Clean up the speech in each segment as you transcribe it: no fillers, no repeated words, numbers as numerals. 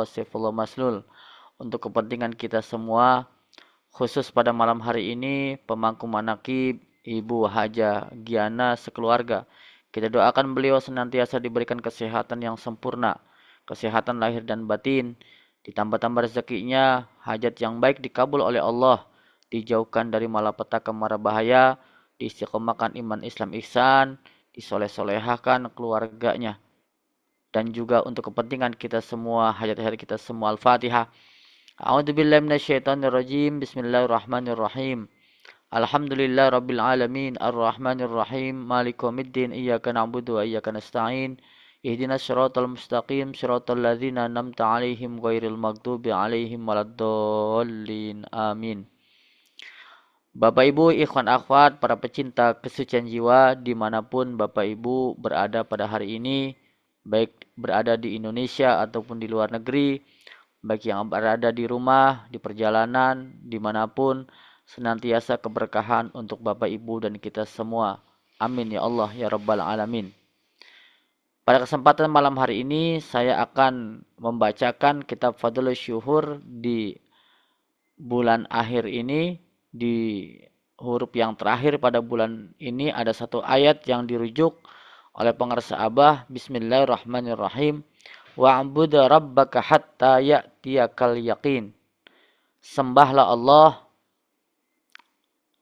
Saifullah Maslul. Untuk kepentingan kita semua, khusus pada malam hari ini, pemangku manakib Ibu Haja Giana sekeluarga. Kita doakan beliau senantiasa diberikan kesehatan yang sempurna, kesehatan lahir dan batin, ditambah-tambah rezekinya, hajat yang baik dikabul oleh Allah, dijauhkan dari malapetaka mara bahaya, diistiqomahkan iman Islam ihsan, disoleh-solehahkan keluarganya, dan juga untuk kepentingan kita semua, hajat-hajat kita semua. Al-Fatihah. A'udzubillahi minasyaitonirrajim. Bismillahirrahmanirrahim. Alhamdulillah rabbil alamin arrahmanir rahim maliki yaumiddin iyyaka na'budu wa iyyaka nasta'in ihdinas siratal mustaqim siratal ladzina an'amta 'alaihim ghairil maghdubi 'alaihim waladdallin amin. Bapak Ibu, ikhwan akhwat, para pecinta kesucian jiwa dimanapun Bapak Ibu berada pada hari ini, baik berada di Indonesia ataupun di luar negeri, baik yang berada di rumah, di perjalanan, dimanapun, senantiasa keberkahan untuk Bapak Ibu dan kita semua. Amin ya Allah ya Rabbal Alamin. Pada kesempatan malam hari ini, saya akan membacakan kitab Fadlul Syuhur di bulan akhir ini. Di huruf yang terakhir pada bulan ini ada satu ayat yang dirujuk oleh pengarsa Abah. Bismillahirrahmanirrahim. Wa'bud rabbaka hatta ya'tiyakal yaqin. Sembahlah Allah,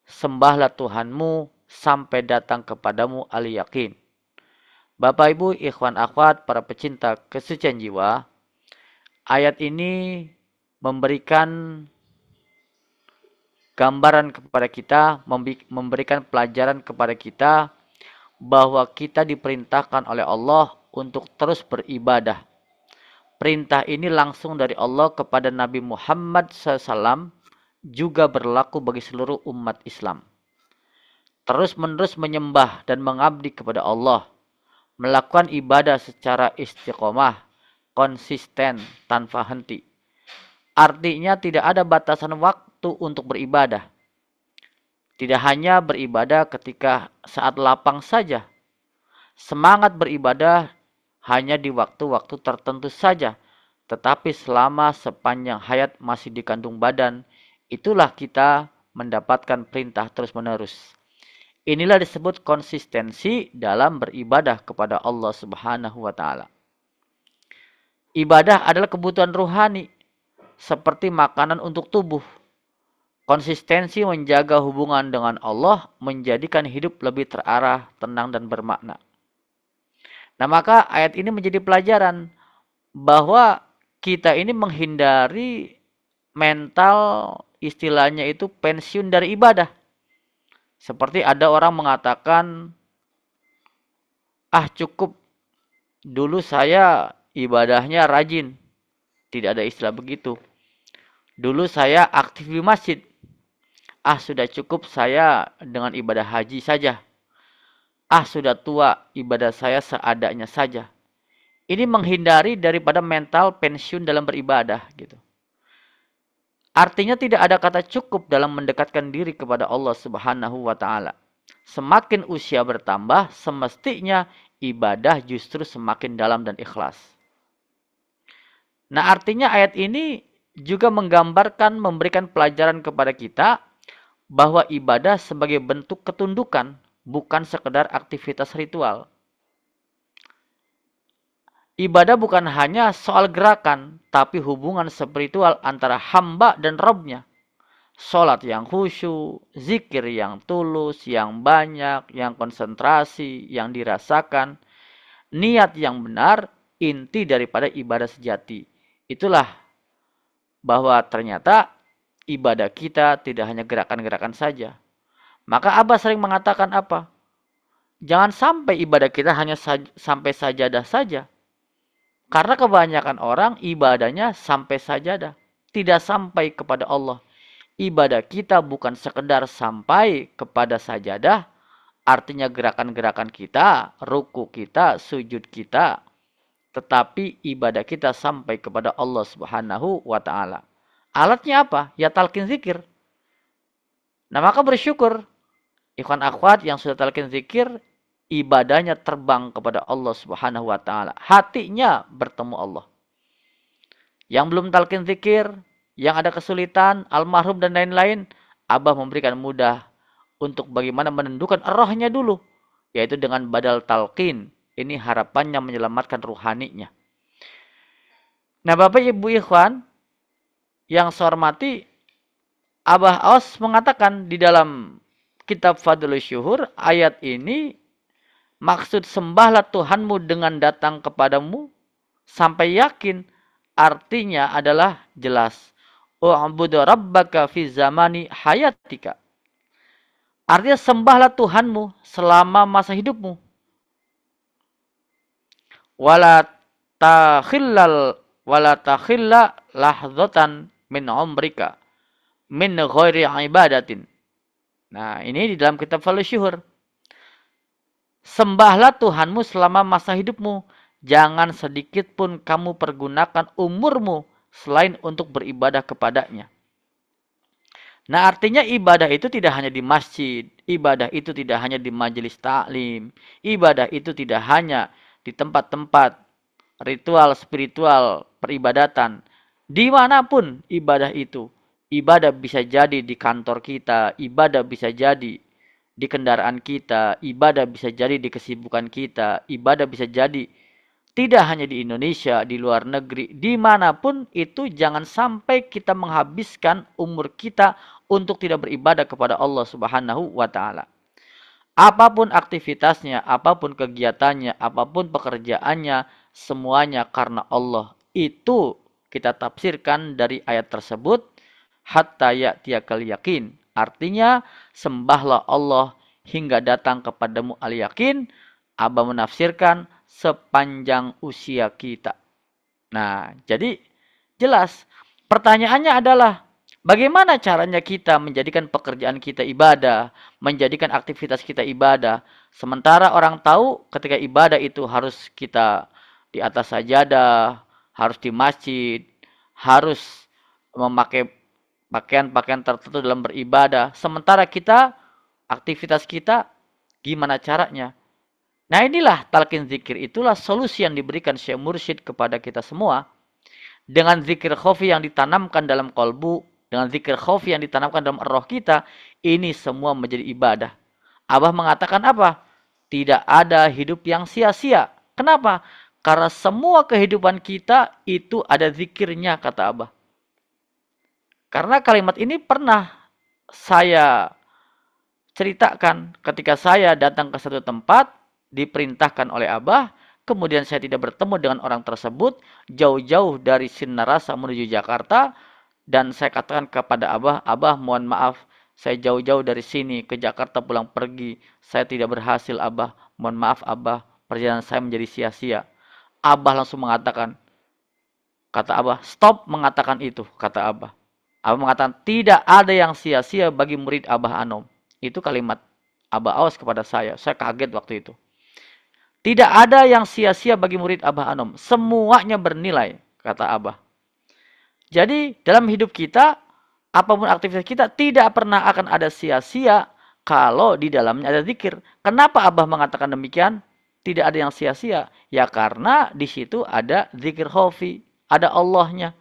sembahlah Tuhanmu sampai datang kepadamu al-yaqin. Bapak Ibu, ikhwan akhwat, para pecinta kesucian jiwa, ayat ini memberikan gambaran kepada kita, memberikan pelajaran kepada kita bahwa kita diperintahkan oleh Allah untuk terus beribadah. Perintah ini langsung dari Allah kepada Nabi Muhammad SAW, juga berlaku bagi seluruh umat Islam. Terus-menerus menyembah dan mengabdi kepada Allah, melakukan ibadah secara istiqomah, konsisten, tanpa henti. Artinya tidak ada batasan waktu untuk beribadah. Tidak hanya beribadah ketika saat lapang saja. Semangat beribadah hanya di waktu-waktu tertentu saja. Tetapi selama sepanjang hayat masih dikandung badan, itulah kita mendapatkan perintah terus-menerus. Inilah disebut konsistensi dalam beribadah kepada Allah Subhanahu wa Ta'ala. Ibadah adalah kebutuhan rohani, seperti makanan untuk tubuh. Konsistensi menjaga hubungan dengan Allah menjadikan hidup lebih terarah, tenang, dan bermakna. Nah, maka ayat ini menjadi pelajaran bahwa kita ini menghindari mental, istilahnya itu pensiun dari ibadah. Seperti ada orang mengatakan, cukup, dulu saya ibadahnya rajin. Tidak ada istilah begitu. Dulu saya aktif di masjid. Sudah cukup saya dengan ibadah haji saja. Sudah tua, ibadah saya seadanya saja. Ini menghindari daripada mental pensiun dalam beribadah gitu. Artinya tidak ada kata cukup dalam mendekatkan diri kepada Allah Subhanahu wa Ta'ala. Semakin usia bertambah, semestinya ibadah justru semakin dalam dan ikhlas. Nah, artinya ayat ini juga menggambarkan, memberikan pelajaran kepada kita bahwa ibadah sebagai bentuk ketundukan, bukan sekedar aktivitas ritual. Ibadah bukan hanya soal gerakan, tapi hubungan spiritual antara hamba dan Rabb-nya. Salat yang khusyuk, zikir yang tulus, yang banyak, yang konsentrasi, yang dirasakan, niat yang benar, inti daripada ibadah sejati. Itulah bahwa ternyata ibadah kita tidak hanya gerakan-gerakan saja. Maka Abah sering mengatakan apa? Jangan sampai ibadah kita hanya sampai sajadah saja. Karena kebanyakan orang ibadahnya sampai sajadah, tidak sampai kepada Allah. Ibadah kita bukan sekedar sampai kepada sajadah, artinya gerakan-gerakan kita, ruku kita, sujud kita, tetapi ibadah kita sampai kepada Allah Subhanahu wa Ta'ala. Alatnya apa? Ya talqin zikir. Nah, maka bersyukur ikhwan akhwat yang sudah talqin zikir, ibadahnya terbang kepada Allah Subhanahu wa Ta'ala. Hatinya bertemu Allah. Yang belum talqin zikir, yang ada kesulitan, almarhum dan lain-lain, Abah memberikan mudah untuk bagaimana menentukan rohnya dulu, yaitu dengan badal talqin. Ini harapannya menyelamatkan ruhaninya. Nah, Bapak Ibu Ikhwan yang saya hormati, Abah Aus mengatakan di dalam kitab Fadlul Syuhur, ayat ini maksud sembahlah Tuhanmu dengan datang kepadamu sampai yakin, artinya adalah jelas. U'budu rabbaka fi zamani hayatika. Artinya sembahlah Tuhanmu selama masa hidupmu. Wala takhilla lahdzatan min umrika min ghairi ibadatin. Nah, ini di dalam kitab Fadlul Syuhur. Sembahlah Tuhanmu selama masa hidupmu. Jangan sedikit pun kamu pergunakan umurmu selain untuk beribadah kepadanya. Nah, artinya ibadah itu tidak hanya di masjid. Ibadah itu tidak hanya di majelis taklim. Ibadah itu tidak hanya di tempat-tempat ritual spiritual peribadatan. Dimanapun ibadah itu. Ibadah bisa jadi di kantor kita. Ibadah bisa jadi di kendaraan kita, ibadah bisa jadi di kesibukan kita, ibadah bisa jadi tidak hanya di Indonesia, di luar negeri, dimanapun itu jangan sampai kita menghabiskan umur kita untuk tidak beribadah kepada Allah Subhanahu wa Ta'ala. Apapun aktivitasnya, apapun kegiatannya, apapun pekerjaannya, semuanya karena Allah. Itu kita tafsirkan dari ayat tersebut, hatta ya'tiyakal yakin. Artinya, sembahlah Allah hingga datang kepadamu al-yakin. Abah menafsirkan sepanjang usia kita. Nah, jadi jelas. Pertanyaannya adalah, bagaimana caranya kita menjadikan pekerjaan kita ibadah, menjadikan aktivitas kita ibadah. Sementara orang tahu ketika ibadah itu harus kita di atas sajadah, harus di masjid, harus memakai pakaian-pakaian tertentu dalam beribadah. Sementara kita, aktivitas kita, gimana caranya? Nah, inilah talqin zikir. Itulah solusi yang diberikan Syekh Mursyid kepada kita semua. Dengan zikir khafi yang ditanamkan dalam kolbu, dengan zikir khafi yang ditanamkan dalam roh kita, ini semua menjadi ibadah. Abah mengatakan apa? Tidak ada hidup yang sia-sia. Kenapa? Karena semua kehidupan kita itu ada zikirnya, kata Abah. Karena kalimat ini pernah saya ceritakan ketika saya datang ke satu tempat, diperintahkan oleh Abah, kemudian saya tidak bertemu dengan orang tersebut, jauh-jauh dari Sinarasa menuju Jakarta, dan saya katakan kepada Abah, Abah mohon maaf, saya jauh-jauh dari sini ke Jakarta pulang pergi, saya tidak berhasil Abah, mohon maaf Abah, perjalanan saya menjadi sia-sia. Abah langsung mengatakan, kata Abah, stop mengatakan itu, kata Abah. Abah mengatakan, tidak ada yang sia-sia bagi murid Abah Anom. Itu kalimat Abah Aus kepada saya. Saya kaget waktu itu. Tidak ada yang sia-sia bagi murid Abah Anom. Semuanya bernilai, kata Abah. Jadi, dalam hidup kita, apapun aktivitas kita, tidak pernah akan ada sia-sia kalau di dalamnya ada zikir. Kenapa Abah mengatakan demikian? Tidak ada yang sia-sia. Ya karena di situ ada zikir khafi. Ada Allahnya.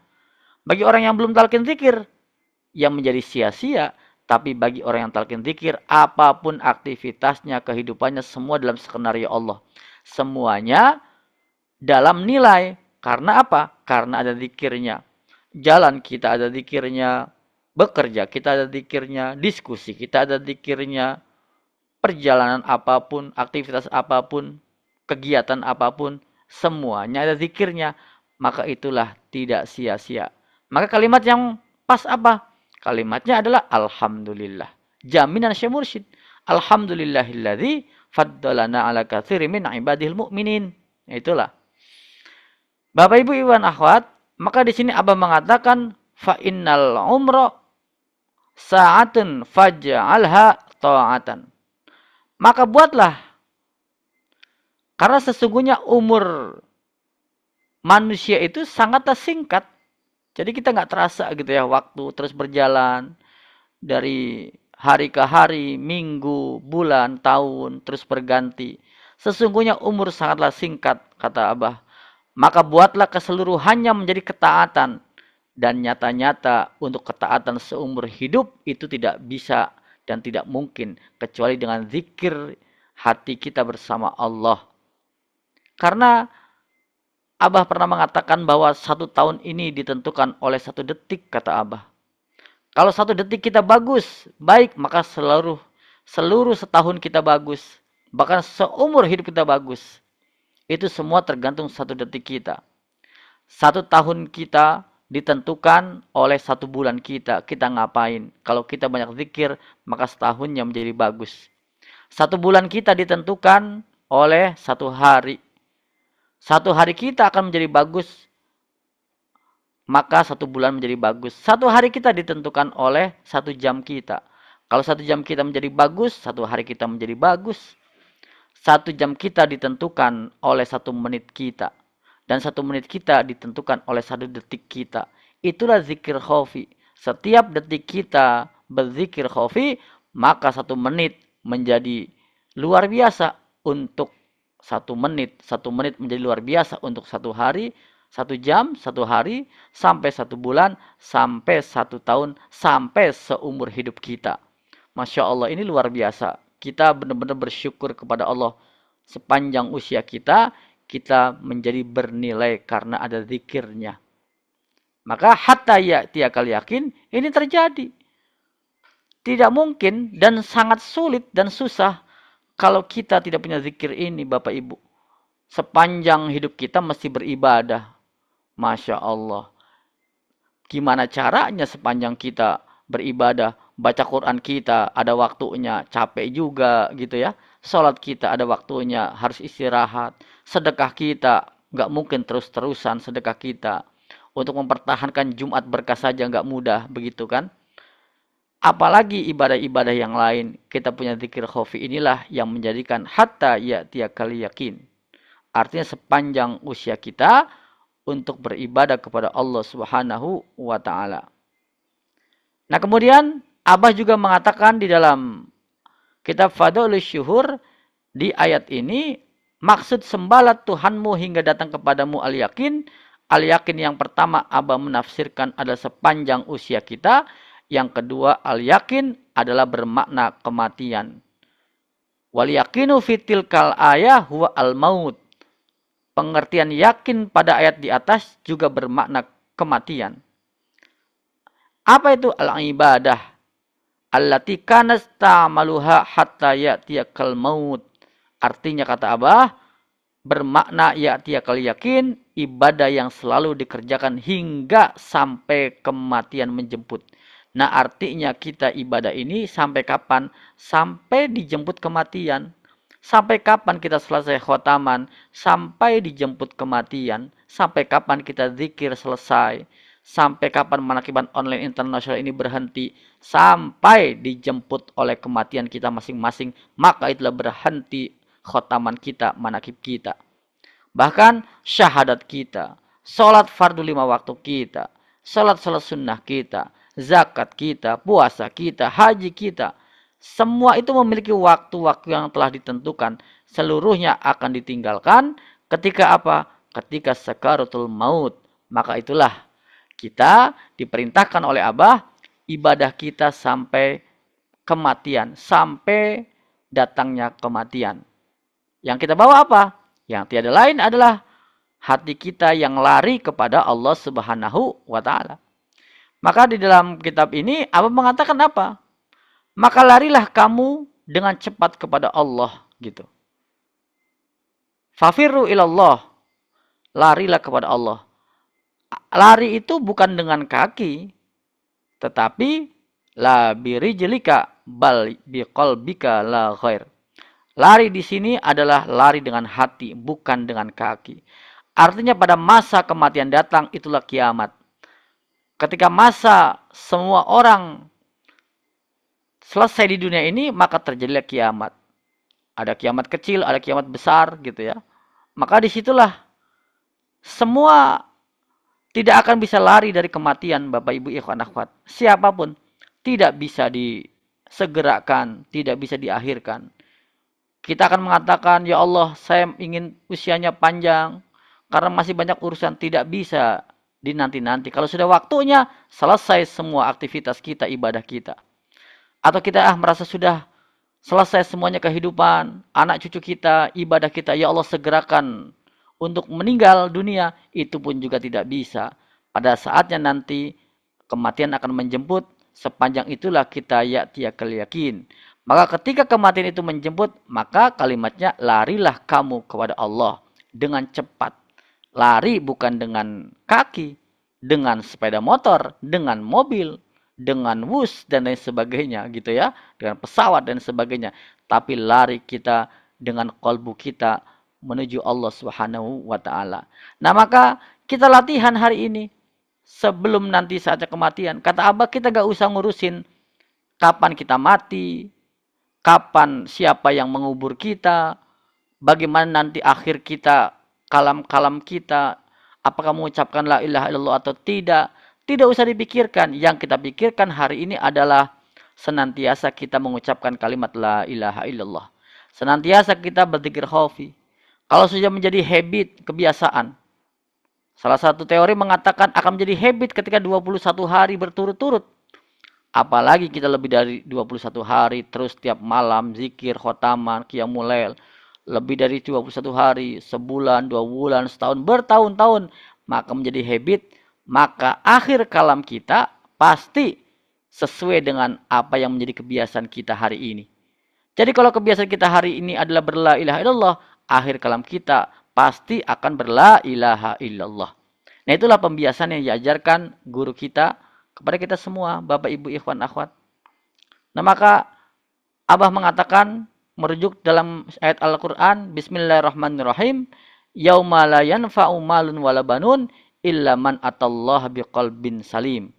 Bagi orang yang belum talqin zikir, yang menjadi sia-sia. Tapi bagi orang yang talqin zikir, apapun aktivitasnya, kehidupannya, semua dalam skenario Allah. Semuanya dalam nilai. Karena apa? Karena ada zikirnya. Jalan kita ada zikirnya. Bekerja kita ada zikirnya. Diskusi kita ada zikirnya. Perjalanan apapun, aktivitas apapun, kegiatan apapun, semuanya ada zikirnya. Maka itulah tidak sia-sia. Maka kalimat yang pas apa? Kalimatnya adalah Alhamdulillah. Jaminan Syekh Mursyid. Alhamdulillahilladzi faddalana ala katsiri min ibadil mu'minin. Itulah. Bapak Ibu Iwan Akhwat, maka di sini Abah mengatakan fa innal umra sa'atun faj'alha ta'atan. Maka buatlah, karena sesungguhnya umur manusia itu sangatlah singkat. Jadi kita nggak terasa gitu ya, waktu terus berjalan dari hari ke hari, minggu, bulan, tahun, terus berganti. Sesungguhnya umur sangatlah singkat, kata Abah. Maka buatlah keseluruhannya menjadi ketaatan. Dan nyata-nyata untuk ketaatan seumur hidup itu tidak bisa dan tidak mungkin kecuali dengan zikir hati kita bersama Allah. Karena Abah pernah mengatakan bahwa 1 tahun ini ditentukan oleh 1 detik, kata Abah. Kalau 1 detik kita bagus, baik, maka seluruh setahun kita bagus. Bahkan seumur hidup kita bagus. Itu semua tergantung 1 detik kita. 1 tahun kita ditentukan oleh 1 bulan kita. Kita ngapain? Kalau kita banyak zikir, maka setahunnya menjadi bagus. 1 bulan kita ditentukan oleh 1 hari. 1 hari kita akan menjadi bagus, maka 1 bulan menjadi bagus. 1 hari kita ditentukan oleh 1 jam kita. Kalau 1 jam kita menjadi bagus, 1 hari kita menjadi bagus. 1 jam kita ditentukan oleh 1 menit kita. Dan 1 menit kita ditentukan oleh 1 detik kita. Itulah zikir khafi. Setiap detik kita berzikir khafi, maka 1 menit menjadi luar biasa untuk 1 menit. 1 menit menjadi luar biasa untuk 1 hari, 1 jam, 1 hari, sampai 1 bulan, sampai 1 tahun, sampai seumur hidup kita. Masya Allah, ini luar biasa. Kita benar-benar bersyukur kepada Allah. Sepanjang usia kita, kita menjadi bernilai karena ada zikirnya. Maka hatta ya'tiyakal yakin, ini terjadi. Tidak mungkin dan sangat sulit dan susah kalau kita tidak punya zikir ini, Bapak Ibu. Sepanjang hidup kita mesti beribadah. Masya Allah. Gimana caranya sepanjang kita beribadah? Baca Quran kita ada waktunya, capek juga gitu ya. Salat kita ada waktunya, harus istirahat. Sedekah kita nggak mungkin terus-terusan sedekah kita. Untuk mempertahankan Jumat berkah saja nggak mudah, begitu kan? Apalagi ibadah-ibadah yang lain, kita punya zikir khafi inilah yang menjadikan hatta ya'tiyakal yakin. Artinya sepanjang usia kita untuk beribadah kepada Allah Subhanahu wa taala. Nah, kemudian Abah juga mengatakan di dalam kitab Fadlul Syuhur di ayat ini, maksud sembahlah Tuhanmu hingga datang kepadamu al-yakin. Al-yakin yang pertama Abah menafsirkan adalah sepanjang usia kita. Yang kedua, al-yakin adalah bermakna kematian. Wal yakinu fitil kal ayah huwa al-maut. Pengertian yakin pada ayat di atas juga bermakna kematian. Apa itu al-ibadah? Allati kanas ta'maluha hatta ya'tiyakal maut. Artinya kata Abah, bermakna ya'tiyakal yakin, ibadah yang selalu dikerjakan hingga sampai kematian menjemput. Nah, artinya kita ibadah ini sampai kapan? Sampai dijemput kematian. Sampai kapan kita selesai khotaman? Sampai dijemput kematian. Sampai kapan kita zikir selesai? Sampai kapan manakiban online internasional ini berhenti? Sampai dijemput oleh kematian kita masing-masing. Maka itulah berhenti khotaman kita, manakib kita. Bahkan syahadat kita, sholat fardu 5 waktu kita, sholat sunnah kita, zakat kita, puasa kita, haji kita. Semua itu memiliki waktu-waktu yang telah ditentukan. Seluruhnya akan ditinggalkan ketika apa? Ketika sakaratul maut. Maka itulah kita diperintahkan oleh Abah, ibadah kita sampai kematian. Sampai datangnya kematian. Yang kita bawa apa? Yang tiada lain adalah hati kita yang lari kepada Allah Subhanahu wa taala. Maka di dalam kitab ini Abah mengatakan apa? Maka larilah kamu dengan cepat kepada Allah gitu. Fafirru ilallah. Larilah kepada Allah. Lari itu bukan dengan kaki, tetapi la birijlika bal biqalbika la ghair. Lari di sini adalah lari dengan hati, bukan dengan kaki. Artinya pada masa kematian datang, itulah kiamat. Ketika masa semua orang selesai di dunia ini, maka terjadilah kiamat. Ada kiamat kecil, ada kiamat besar gitu ya. Maka disitulah semua tidak akan bisa lari dari kematian, Bapak Ibu ikhwan akhwat. Siapapun tidak bisa disegerakan, tidak bisa diakhirkan. Kita akan mengatakan, ya Allah, saya ingin usianya panjang. karena masih banyak urusan, tidak bisa dinanti-nanti. Kalau sudah waktunya, selesai semua aktivitas kita, ibadah kita. Atau kita merasa sudah selesai semuanya kehidupan, anak cucu kita, ibadah kita, ya Allah segerakan untuk meninggal dunia, itu pun juga tidak bisa. Pada saatnya nanti kematian akan menjemput, sepanjang itulah kita ya'tiyakal yakin. Maka ketika kematian itu menjemput, maka kalimatnya larilah kamu kepada Allah dengan cepat. Lari bukan dengan kaki, dengan sepeda motor, dengan mobil, dengan bus dan lain sebagainya gitu ya, dengan pesawat dan sebagainya. Tapi lari kita dengan kalbu kita menuju Allah Subhanahu wa taala. Nah, maka kita latihan hari ini sebelum nanti saatnya kematian. Kata Abah, kita gak usah ngurusin kapan kita mati, kapan siapa yang mengubur kita, bagaimana nanti akhir kita, kalam-kalam kita, apakah mengucapkan la ilaha illallah atau tidak. Tidak usah dipikirkan. Yang kita pikirkan hari ini adalah senantiasa kita mengucapkan kalimat la ilaha illallah. Senantiasa kita berzikir khafi. Kalau sudah menjadi habit, kebiasaan. Salah satu teori mengatakan akan menjadi habit ketika 21 hari berturut-turut. Apalagi kita lebih dari 21 hari terus tiap malam zikir, khotaman, qiyamul lail. Lebih dari 21 hari, sebulan, 2 bulan, setahun, bertahun-tahun. Maka menjadi habit, maka akhir kalam kita pasti sesuai dengan apa yang menjadi kebiasaan kita hari ini. Jadi kalau kebiasaan kita hari ini adalah berla ilaha illallah, akhir kalam kita pasti akan berla ilaha illallah. Nah, itulah pembiasaan yang diajarkan guru kita kepada kita semua, Bapak Ibu ikhwan akhwat. Nah, maka Abah mengatakan merujuk dalam ayat Al-Qur'an, Bismillahirrahmanirrahim, yauma la yanfa'u malun wala banun illa man atallaha biqalbin salim.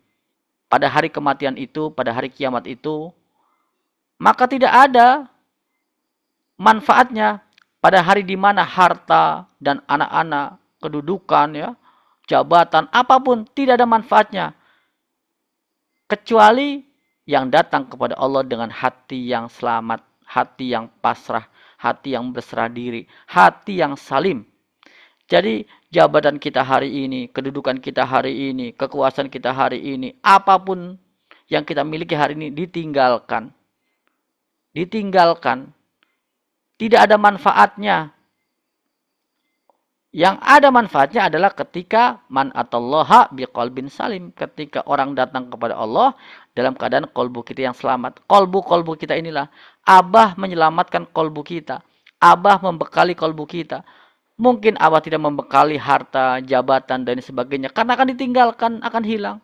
Pada hari kematian itu, pada hari kiamat itu, maka tidak ada manfaatnya pada hari di mana harta dan anak-anak, kedudukan ya, jabatan apapun tidak ada manfaatnya kecuali yang datang kepada Allah dengan hati yang selamat, hati yang pasrah, hati yang berserah diri, hati yang salim. Jadi jabatan kita hari ini, kedudukan kita hari ini, kekuasaan kita hari ini, apapun yang kita miliki hari ini ditinggalkan. Ditinggalkan. Tidak ada manfaatnya. Yang ada manfaatnya adalah ketika man atallaha biqalbin salim. Ketika orang datang kepada Allah dalam keadaan kolbu kita yang selamat. Kolbu kita inilah. Abah menyelamatkan kolbu kita. Abah membekali kolbu kita. Mungkin Abah tidak membekali harta, jabatan, dan sebagainya. Karena akan ditinggalkan, akan hilang.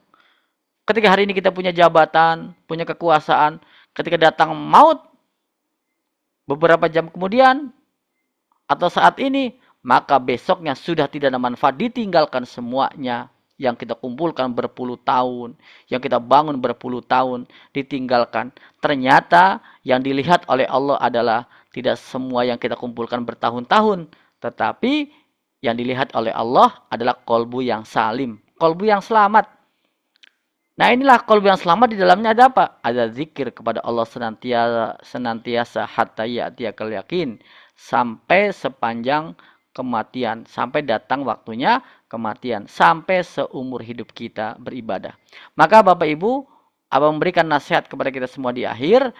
Ketika hari ini kita punya jabatan, punya kekuasaan. Ketika datang maut, beberapa jam kemudian, atau saat ini, maka besoknya sudah tidak ada manfaat, ditinggalkan semuanya yang kita kumpulkan berpuluh tahun, yang kita bangun berpuluh tahun, ditinggalkan. Ternyata yang dilihat oleh Allah adalah tidak semua yang kita kumpulkan bertahun-tahun, tetapi yang dilihat oleh Allah adalah kolbu yang salim, kolbu yang selamat. Nah, inilah kolbu yang selamat, di dalamnya ada apa? Ada zikir kepada Allah senantiasa hatta ya'tiyakal yakin, sampai sepanjang kematian, sampai datang waktunya kematian, sampai seumur hidup kita beribadah. Maka Bapak Ibu, Abah memberikan nasihat kepada kita semua di akhir,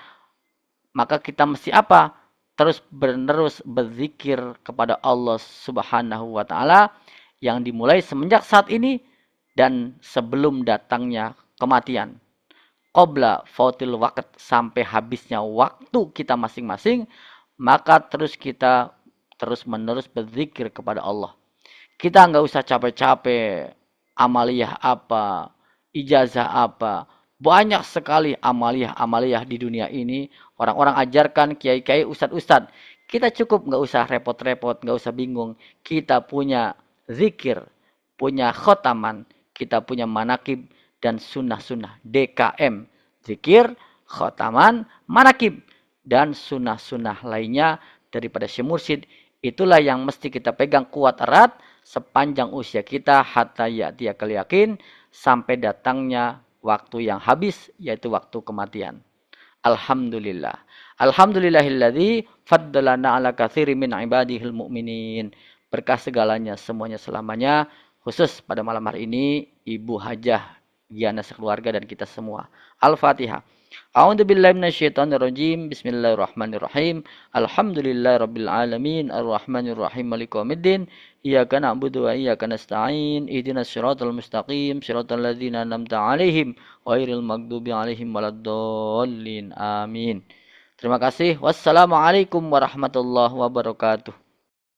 maka kita mesti apa? Terus menerus berzikir kepada Allah Subhanahu wa taala yang dimulai semenjak saat ini dan sebelum datangnya kematian. Qabla fautil waqt, sampai habisnya waktu kita masing-masing, maka terus kita terus menerus berzikir kepada Allah. Kita nggak usah capek-capek amaliyah apa, ijazah apa. Banyak sekali amaliyah di dunia ini. Orang-orang ajarkan, kiai-kiai, ustad-ustad. Kita cukup nggak usah repot-repot, nggak usah bingung. Kita punya zikir, punya khotaman, kita punya manakib dan sunnah-sunnah. DKM, zikir, khotaman, manakib, dan sunnah-sunnah lainnya daripada Syekh Mursyid. Itulah yang mesti kita pegang kuat erat sepanjang usia kita hatta ya'tiyakal yakin, sampai datangnya waktu yang habis, yaitu waktu kematian. Alhamdulillah. Alhamdulillahilladzi faddalana ala katsiri min ibadihil mu'minin. berkah segalanya, semuanya selamanya, khusus pada malam hari ini Ibu Hajah Giana sekeluarga dan kita semua. Al-Fatihah. A'udzubillahi minasyaitonirrajim. Bismillahirrahmanirrahim. Alhamdulillahirabbil alamin, arrahmanirrahim, maliki yaumiddin. Iyyaka na'budu wa iyyaka nasta'in. Ihdinas siratal mustaqim, siratal ladzina an'amta 'alaihim ghairil maghdubi 'alaihim waladdallin. Amin. Terima kasih. Wassalamualaikum warahmatullahi wabarakatuh.